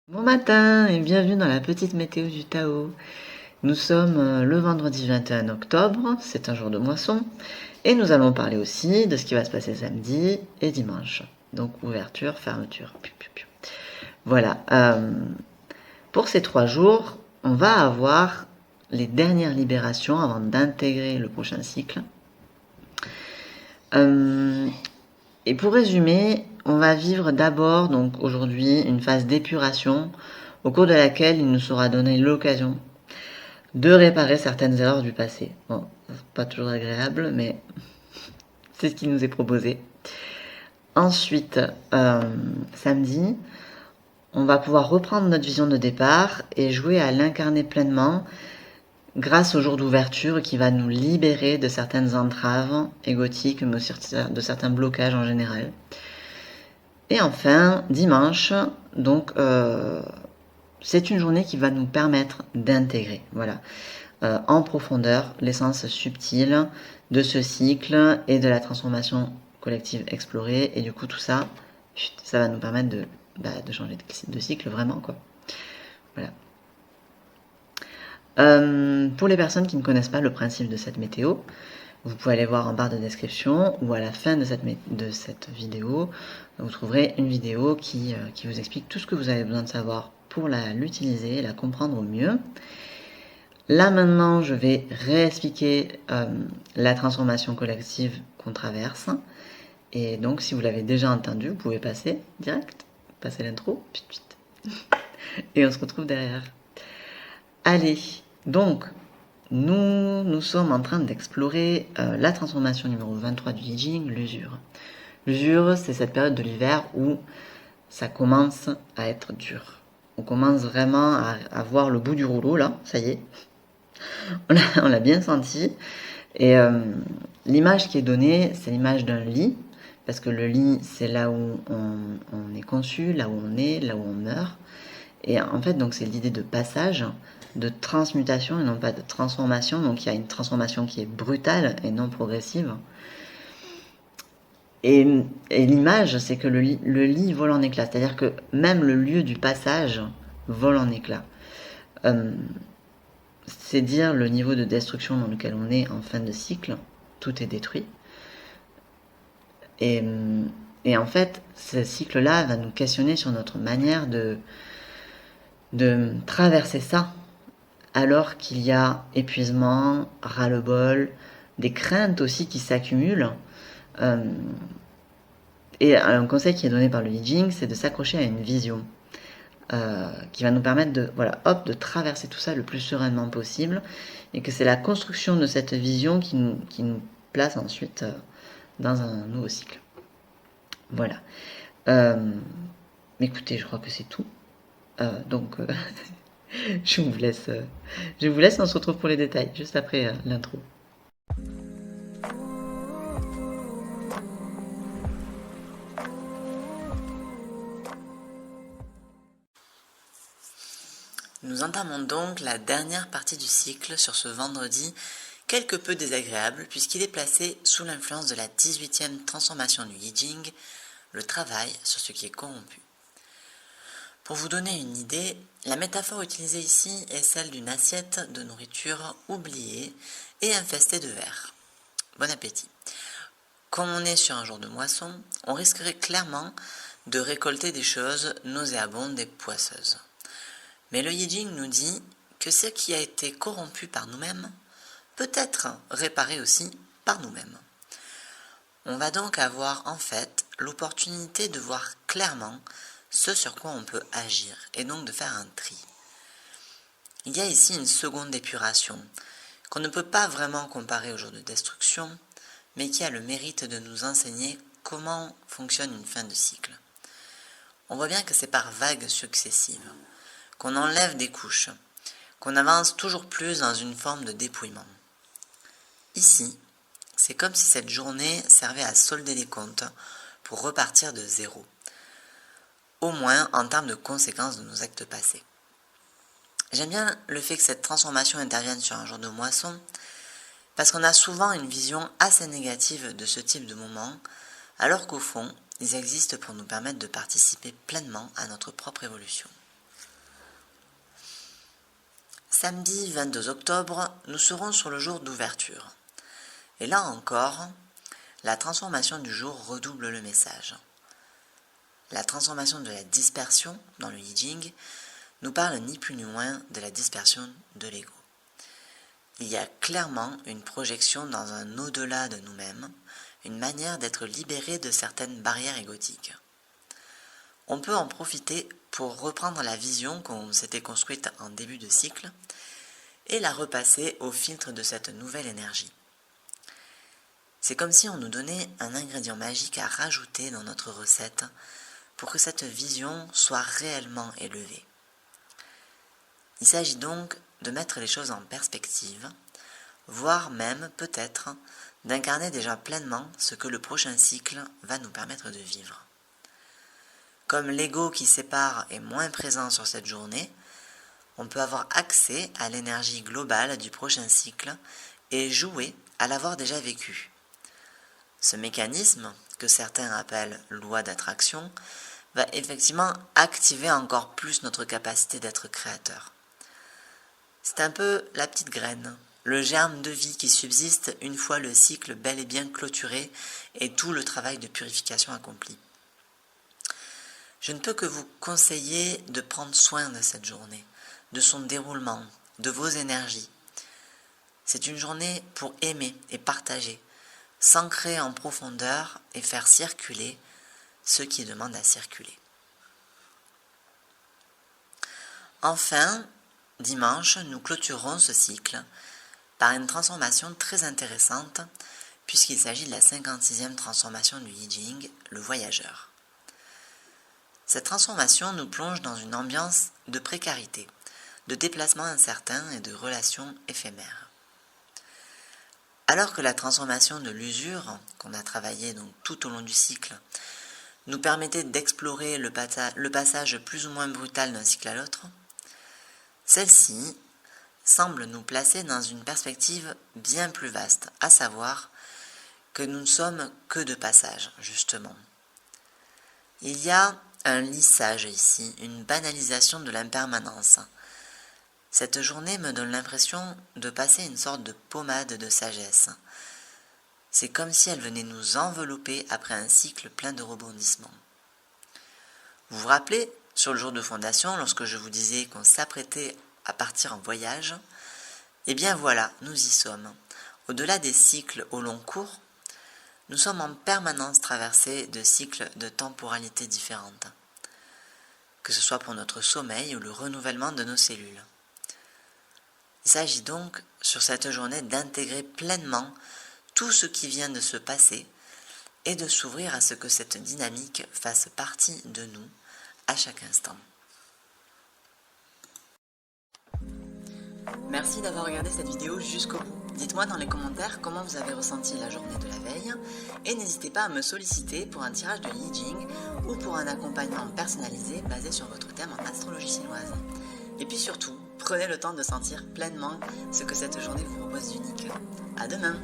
Bon matin et bienvenue dans la petite météo du Tao. Nous sommes le vendredi 21 octobre, c'est un jour de moisson, et nous allons parler aussi de ce qui va se passer samedi et dimanche. Donc ouverture, fermeture. Voilà. Pour ces 3 jours, on va avoir les dernières libérations avant d'intégrer le prochain cycle. Et pour résumer, on va vivre d'abord, donc aujourd'hui, une phase d'épuration au cours de laquelle il nous sera donné l'occasion de réparer certaines erreurs du passé. Bon, pas toujours agréable, mais c'est ce qui nous est proposé. Ensuite, samedi, on va pouvoir reprendre notre vision de départ et jouer à l'incarner pleinement grâce au jour d'ouverture qui va nous libérer de certaines entraves égotiques, mais aussi de certains blocages en général. Et enfin, dimanche, donc c'est une journée qui va nous permettre d'intégrer, voilà, en profondeur l'essence subtile de ce cycle et de la transformation collective explorée. Et du coup, tout ça, ça va nous permettre de changer de cycle vraiment, quoi. Voilà. Pour les personnes qui ne connaissent pas le principe de cette météo, vous pouvez aller voir en barre de description ou à la fin de cette vidéo, vous trouverez une vidéo qui vous explique tout ce que vous avez besoin de savoir pour l'utiliser, la comprendre au mieux. Là maintenant, je vais réexpliquer la transformation collective qu'on traverse. Et donc, si vous l'avez déjà entendu, vous pouvez passer direct, passer l'intro, et on se retrouve derrière. Allez, donc, nous sommes en train d'explorer la transformation numéro 23 du I Ching, l'usure. L'usure, c'est cette période de l'hiver où ça commence à être dur. On commence vraiment à voir le bout du rouleau, là, ça y est. On l'a bien senti. Et l'image qui est donnée, c'est l'image d'un lit, parce que le lit, c'est là où on est conçu, là où on est, là où on meurt. Et en fait, donc c'est l'idée de passage, de transmutation et non pas de transformation. Donc il y a une transformation qui est brutale et non progressive. Et, et l'image, c'est que le lit vole en éclats. C'est-à-dire que même le lieu du passage vole en éclats. C'est dire le niveau de destruction dans lequel on est en fin de cycle. Tout est détruit. Et, et en fait, ce cycle-là va nous questionner sur notre manière de traverser ça, alors qu'il y a épuisement, ras-le-bol, des craintes aussi qui s'accumulent. Et un conseil qui est donné par le I Ching, c'est de s'accrocher à une vision qui va nous permettre de traverser tout ça le plus sereinement possible, et que c'est la construction de cette vision qui nous place ensuite dans un nouveau cycle. Voilà. Écoutez, je crois que c'est tout. Donc, je vous laisse. On se retrouve pour les détails juste après l'intro. Nous entamons donc la dernière partie du cycle sur ce vendredi quelque peu désagréable puisqu'il est placé sous l'influence de la 18e transformation du I Ching, le travail sur ce qui est corrompu. Pour vous donner une idée, la métaphore utilisée ici est celle d'une assiette de nourriture oubliée et infestée de vers. Bon appétit. Comme on est sur un jour de moisson, on risquerait clairement de récolter des choses nauséabondes et poisseuses. Mais le I Ching nous dit que ce qui a été corrompu par nous-mêmes peut être réparé aussi par nous-mêmes. On va donc avoir en fait l'opportunité de voir clairement ce sur quoi on peut agir et donc de faire un tri. Il y a ici une seconde épuration qu'on ne peut pas vraiment comparer au jour de destruction, mais qui a le mérite de nous enseigner comment fonctionne une fin de cycle. On voit bien que c'est par vagues successives, qu'on enlève des couches, qu'on avance toujours plus dans une forme de dépouillement. Ici, c'est comme si cette journée servait à solder les comptes pour repartir de zéro, au moins en termes de conséquences de nos actes passés. J'aime bien le fait que cette transformation intervienne sur un jour de moisson, parce qu'on a souvent une vision assez négative de ce type de moment, alors qu'au fond, ils existent pour nous permettre de participer pleinement à notre propre évolution. Samedi 22 octobre, nous serons sur le jour d'ouverture. Et là encore, la transformation du jour redouble le message. La transformation de la dispersion dans le I Ching nous parle ni plus ni moins de la dispersion de l'ego. Il y a clairement une projection dans un au-delà de nous-mêmes, une manière d'être libéré de certaines barrières égotiques. On peut en profiter pour reprendre la vision qu'on s'était construite en début de cycle et la repasser au filtre de cette nouvelle énergie. C'est comme si on nous donnait un ingrédient magique à rajouter dans notre recette pour que cette vision soit réellement élevée. Il s'agit donc de mettre les choses en perspective, voire même peut-être d'incarner déjà pleinement ce que le prochain cycle va nous permettre de vivre. Comme l'ego qui sépare est moins présent sur cette journée, on peut avoir accès à l'énergie globale du prochain cycle et jouer à l'avoir déjà vécu. Ce mécanisme, que certains appellent loi d'attraction, va effectivement activer encore plus notre capacité d'être créateur. C'est un peu la petite graine, le germe de vie qui subsiste une fois le cycle bel et bien clôturé et tout le travail de purification accompli. Je ne peux que vous conseiller de prendre soin de cette journée, de son déroulement, de vos énergies. C'est une journée pour aimer et partager, s'ancrer en profondeur et faire circuler ce qui demande à circuler. Enfin, dimanche, nous clôturerons ce cycle par une transformation très intéressante puisqu'il s'agit de la 56e transformation du I Ching, le voyageur. Cette transformation nous plonge dans une ambiance de précarité, de déplacement incertain et de relations éphémères. Alors que la transformation de l'usure, qu'on a travaillé donc tout au long du cycle, nous permettait d'explorer le passage plus ou moins brutal d'un cycle à l'autre, celle-ci semble nous placer dans une perspective bien plus vaste, à savoir que nous ne sommes que de passage, justement. Il y a un lissage ici, une banalisation de l'impermanence. Cette journée me donne l'impression de passer une sorte de pommade de sagesse. C'est comme si elle venait nous envelopper après un cycle plein de rebondissements. Vous vous rappelez, sur le jour de fondation, lorsque je vous disais qu'on s'apprêtait à partir en voyage, eh bien voilà, nous y sommes. Au-delà des cycles au long cours, nous sommes en permanence traversés de cycles de temporalité différentes, que ce soit pour notre sommeil ou le renouvellement de nos cellules. Il s'agit donc, sur cette journée, d'intégrer pleinement tout ce qui vient de se passer et de s'ouvrir à ce que cette dynamique fasse partie de nous à chaque instant. Merci d'avoir regardé cette vidéo jusqu'au bout. Dites-moi dans les commentaires comment vous avez ressenti la journée de la veille et n'hésitez pas à me solliciter pour un tirage de I Ching ou pour un accompagnement personnalisé basé sur votre thème en astrologie chinoise. Et puis surtout, prenez le temps de sentir pleinement ce que cette journée vous propose d'unique. À demain!